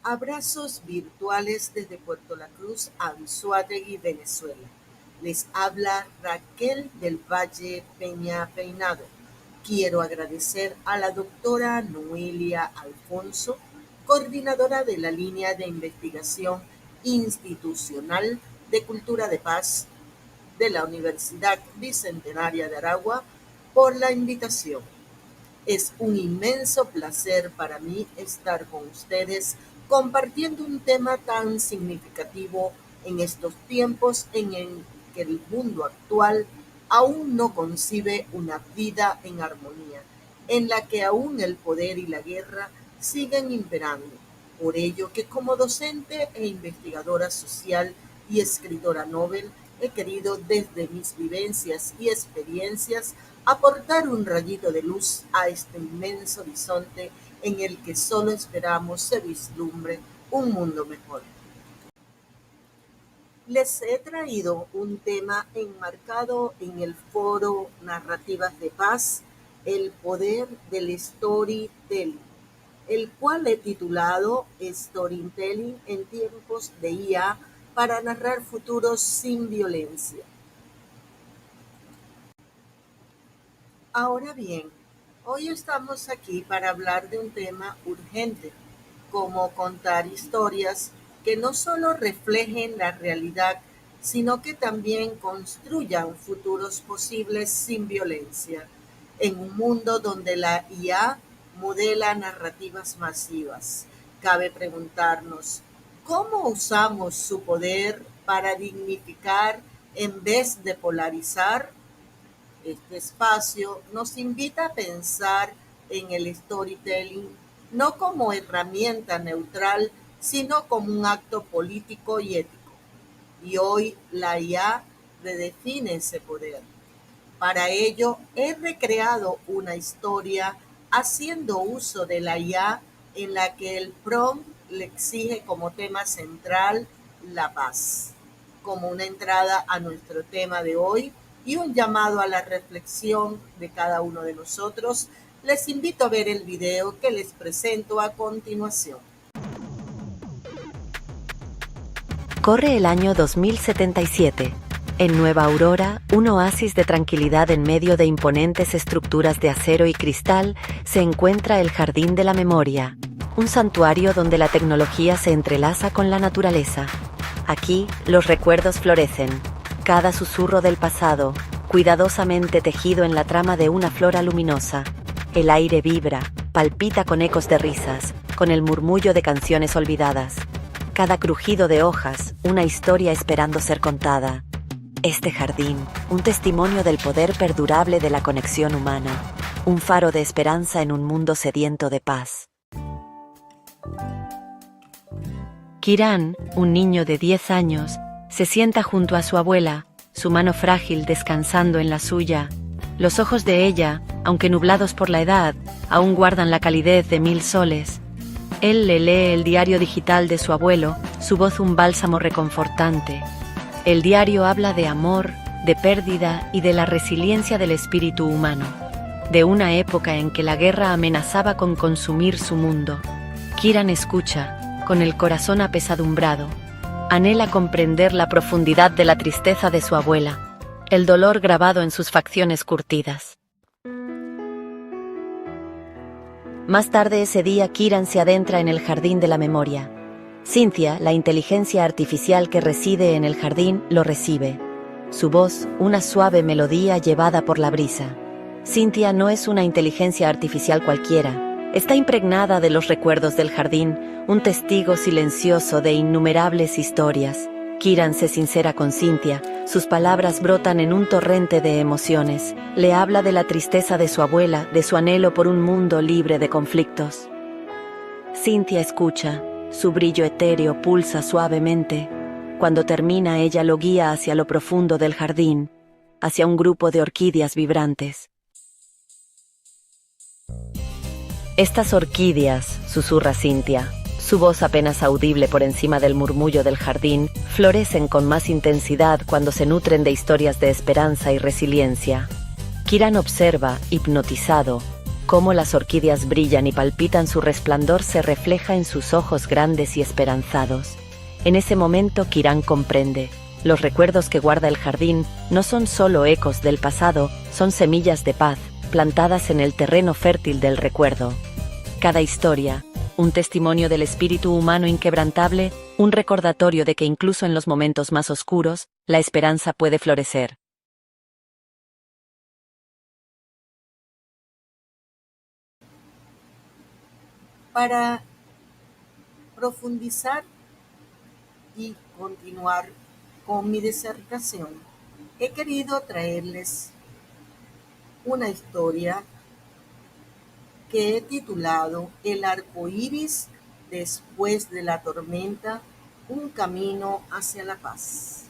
Abrazos virtuales desde Puerto La Cruz, Anzoátegui, Venezuela. Les habla Raquel del Valle Peña Peinado. Quiero agradecer a la doctora Noelia Alfonso, coordinadora de la línea de investigación institucional de Cultura de Paz de la Universidad Bicentenaria de Aragua, por la invitación. Es un inmenso placer para mí estar con ustedes compartiendo un tema tan significativo en estos tiempos en el que el mundo actual aún no concibe una vida en armonía, en la que aún el poder y la guerra siguen imperando. Por ello que como docente e investigadora social y escritora Nobel, he querido desde mis vivencias y experiencias aportar un rayito de luz a este inmenso horizonte en el que solo esperamos se vislumbre un mundo mejor. Les he traído un tema enmarcado en el foro Narrativas de Paz, el poder del storytelling, el cual he titulado Storytelling en tiempos de IA para narrar futuros sin violencia. Ahora bien, hoy estamos aquí para hablar de un tema urgente, como contar historias que no solo reflejen la realidad, sino que también construyan futuros posibles sin violencia, en un mundo donde la IA modela narrativas masivas. Cabe preguntarnos, ¿cómo usamos su poder para dignificar en vez de polarizar? Este espacio nos invita a pensar en el storytelling no como herramienta neutral, sino como un acto político y ético. Y hoy la IA redefine ese poder. Para ello, he recreado una historia haciendo uso de la IA en la que el prompt le exige como tema central la paz, como una entrada a nuestro tema de hoy y un llamado a la reflexión de cada uno de nosotros. Les invito a ver el video que les presento a continuación. Corre el año 2077. En Nueva Aurora, un oasis de tranquilidad en medio de imponentes estructuras de acero y cristal, se encuentra el Jardín de la Memoria, un santuario donde la tecnología se entrelaza con la naturaleza. Aquí, los recuerdos florecen, cada susurro del pasado, cuidadosamente tejido en la trama de una flora luminosa. El aire vibra, palpita con ecos de risas, con el murmullo de canciones olvidadas. Cada crujido de hojas, una historia esperando ser contada. Este jardín, un testimonio del poder perdurable de la conexión humana, un faro de esperanza en un mundo sediento de paz. Kiran, un niño de 10 años, se sienta junto a su abuela, su mano frágil descansando en la suya. Los ojos de ella, aunque nublados por la edad, aún guardan la calidez de 1000 soles. Él le lee el diario digital de su abuelo, su voz un bálsamo reconfortante. El diario habla de amor, de pérdida y de la resiliencia del espíritu humano, de una época en que la guerra amenazaba con consumir su mundo. Kiran escucha, con el corazón apesadumbrado. Anhela comprender la profundidad de la tristeza de su abuela, el dolor grabado en sus facciones curtidas. Más tarde ese día, Kiran se adentra en el Jardín de la Memoria. Cynthia, la inteligencia artificial que reside en el jardín, lo recibe. Su voz, una suave melodía llevada por la brisa. Cynthia no es una inteligencia artificial cualquiera. Está impregnada de los recuerdos del jardín, un testigo silencioso de innumerables historias. Kiran se sincera con Cynthia, sus palabras brotan en un torrente de emociones. Le habla de la tristeza de su abuela, de su anhelo por un mundo libre de conflictos. Cynthia escucha, su brillo etéreo pulsa suavemente. Cuando termina, ella lo guía hacia lo profundo del jardín, hacia un grupo de orquídeas vibrantes. Estas orquídeas, susurra Cynthia, su voz apenas audible por encima del murmullo del jardín, florecen con más intensidad cuando se nutren de historias de esperanza y resiliencia. Kiran observa, hipnotizado, Cómo las orquídeas brillan y palpitan, su resplandor se refleja en sus ojos grandes y esperanzados. En ese momento Kiran comprende. Los recuerdos que guarda el jardín no son solo ecos del pasado, son semillas de paz, plantadas en el terreno fértil del recuerdo. Cada historia, un testimonio del espíritu humano inquebrantable, un recordatorio de que incluso en los momentos más oscuros, la esperanza puede florecer. Para profundizar y continuar con mi disertación, he querido traerles una historia que he titulado El arco iris después de la tormenta, un camino hacia la paz.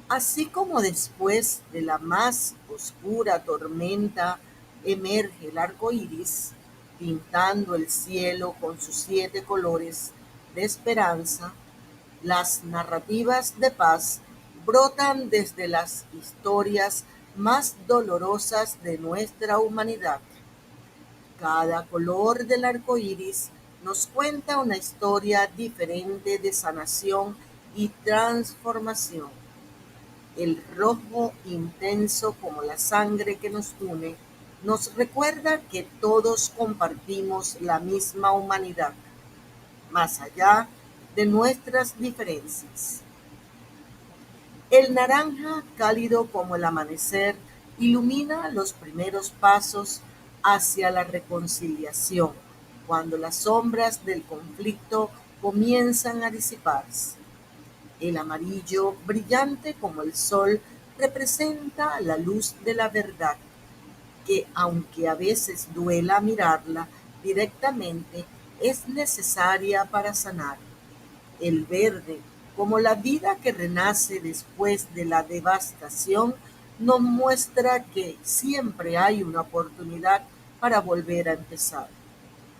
Así como después de la más oscura tormenta emerge el arco iris, pintando el cielo con sus 7 colores de esperanza, las narrativas de paz brotan desde las historias más dolorosas de nuestra humanidad. Cada color del arco iris nos cuenta una historia diferente de sanación y transformación. El rojo intenso como la sangre que nos une nos recuerda que todos compartimos la misma humanidad, más allá de nuestras diferencias. El naranja, cálido como el amanecer, ilumina los primeros pasos hacia la reconciliación, cuando las sombras del conflicto comienzan a disiparse. El amarillo, brillante como el sol, representa la luz de la verdad, que aunque a veces duela mirarla directamente, es necesaria para sanar. El verde, como la vida que renace después de la devastación, nos muestra que siempre hay una oportunidad para volver a empezar.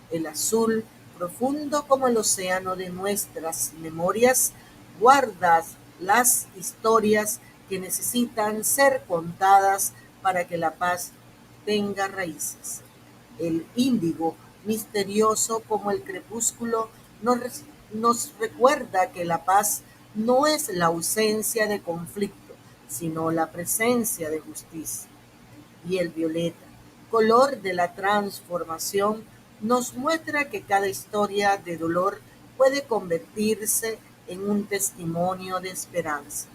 El azul, profundo como el océano de nuestras memorias, guarda las historias que necesitan ser contadas para que la paz tenga raíces. El índigo, misterioso como el crepúsculo, nos, nos recuerda que la paz no es la ausencia de conflicto, sino la presencia de justicia. Y el violeta, color de la transformación, nos muestra que cada historia de dolor puede convertirse en un testimonio de esperanza.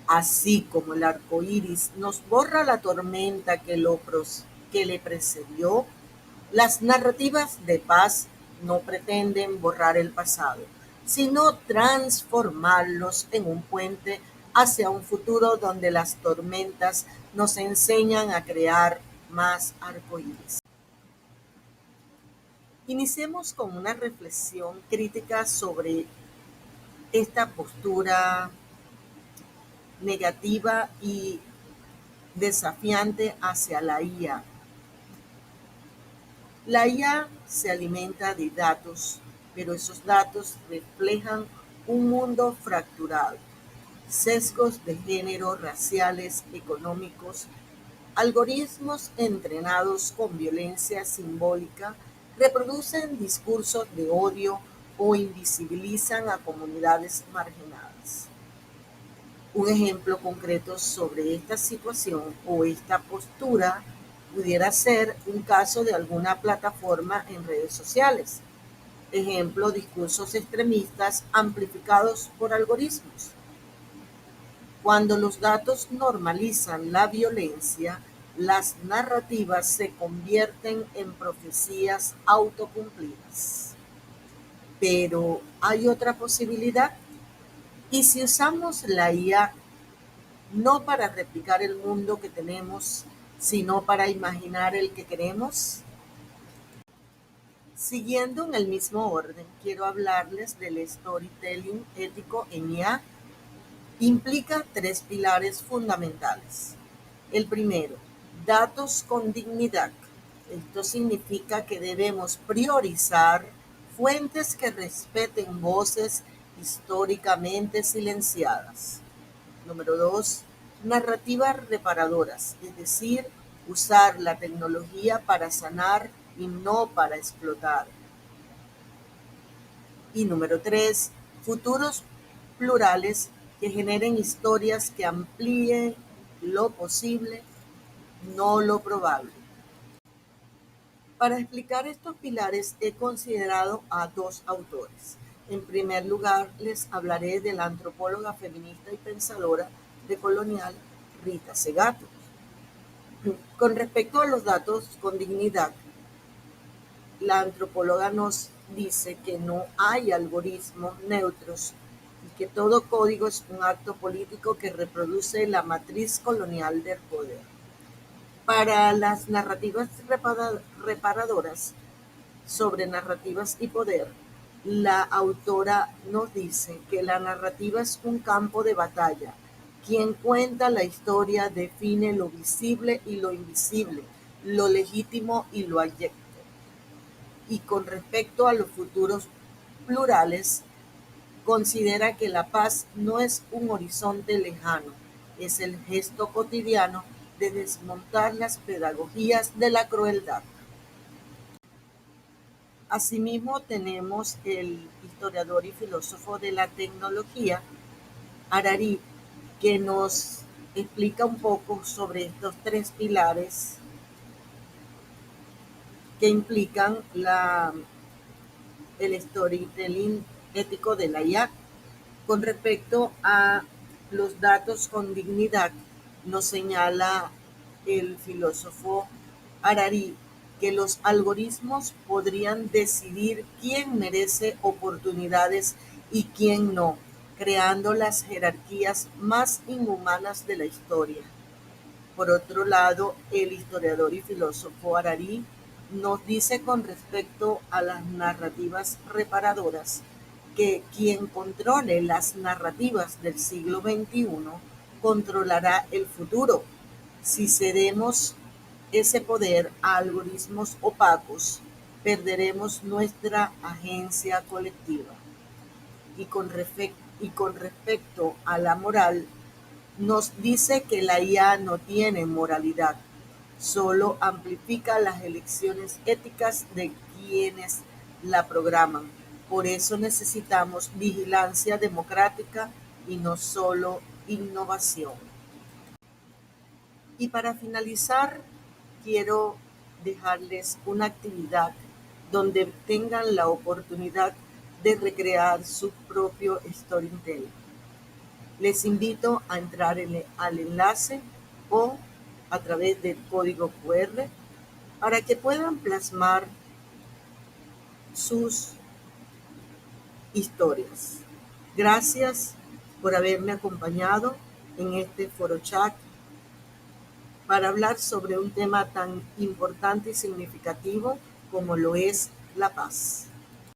Así como el arco iris nos borra la tormenta que le precedió, las narrativas de paz no pretenden borrar el pasado, sino transformarlos en un puente hacia un futuro donde las tormentas nos enseñan a crear más arcoíris. Iniciemos con una reflexión crítica sobre esta postura negativa y desafiante hacia la IA. La IA se alimenta de datos, pero esos datos reflejan un mundo fracturado, sesgos de género, raciales, económicos, algoritmos entrenados con violencia simbólica, reproducen discursos de odio o invisibilizan a comunidades marginadas. Un ejemplo concreto sobre esta situación o esta postura pudiera ser un caso de alguna plataforma en redes sociales. Ejemplo, discursos extremistas amplificados por algoritmos. Cuando los datos normalizan la violencia, las narrativas se convierten en profecías autocumplidas. Pero hay otra posibilidad. ¿Y si usamos la IA no para replicar el mundo que tenemos, sino para imaginar el que queremos? Siguiendo en el mismo orden, quiero hablarles del storytelling ético en IA. Implica 3 pilares fundamentales. El primero, datos con dignidad. Esto significa que debemos priorizar fuentes que respeten voces históricamente silenciadas. Número 2, narrativas reparadoras, es decir, usar la tecnología para sanar y no para explotar. Y número 3, futuros plurales que generen historias que amplíen lo posible, no lo probable. Para explicar estos pilares he considerado a dos autores. En primer lugar, les hablaré de la antropóloga feminista y pensadora decolonial Rita Segato. Con respecto a los datos con dignidad, la antropóloga nos dice que no hay algoritmos neutros y que todo código es un acto político que reproduce la matriz colonial del poder. Para las narrativas reparadoras sobre narrativas y poder, la autora nos dice que la narrativa es un campo de batalla. Quien cuenta la historia define lo visible y lo invisible, lo legítimo y lo abyecto. Y con respecto a los futuros plurales, considera que la paz no es un horizonte lejano, es el gesto cotidiano de desmontar las pedagogías de la crueldad. Asimismo, tenemos el historiador y filósofo de la tecnología, Harari, que nos explica un poco sobre estos tres pilares que implican el storytelling ético de la IA. Con respecto a los datos con dignidad, nos señala el filósofo Harari que los algoritmos podrían decidir quién merece oportunidades y quién no, creando las jerarquías más inhumanas de la historia. Por otro lado, el historiador y filósofo Harari nos dice con respecto a las narrativas reparadoras que quien controle las narrativas del siglo XXI controlará el futuro. Si cedemos ese poder a algoritmos opacos, perderemos nuestra agencia colectiva. Y con respecto a la moral, nos dice que la IA no tiene moralidad, solo amplifica las elecciones éticas de quienes la programan. Por eso necesitamos vigilancia democrática y no solo innovación. Y para finalizar, quiero dejarles una actividad donde tengan la oportunidad de recrear su propio storytelling. Les invito a entrar al enlace o a través del código QR para que puedan plasmar sus historias. Gracias por haberme acompañado en este foro chat para hablar sobre un tema tan importante y significativo como lo es la paz.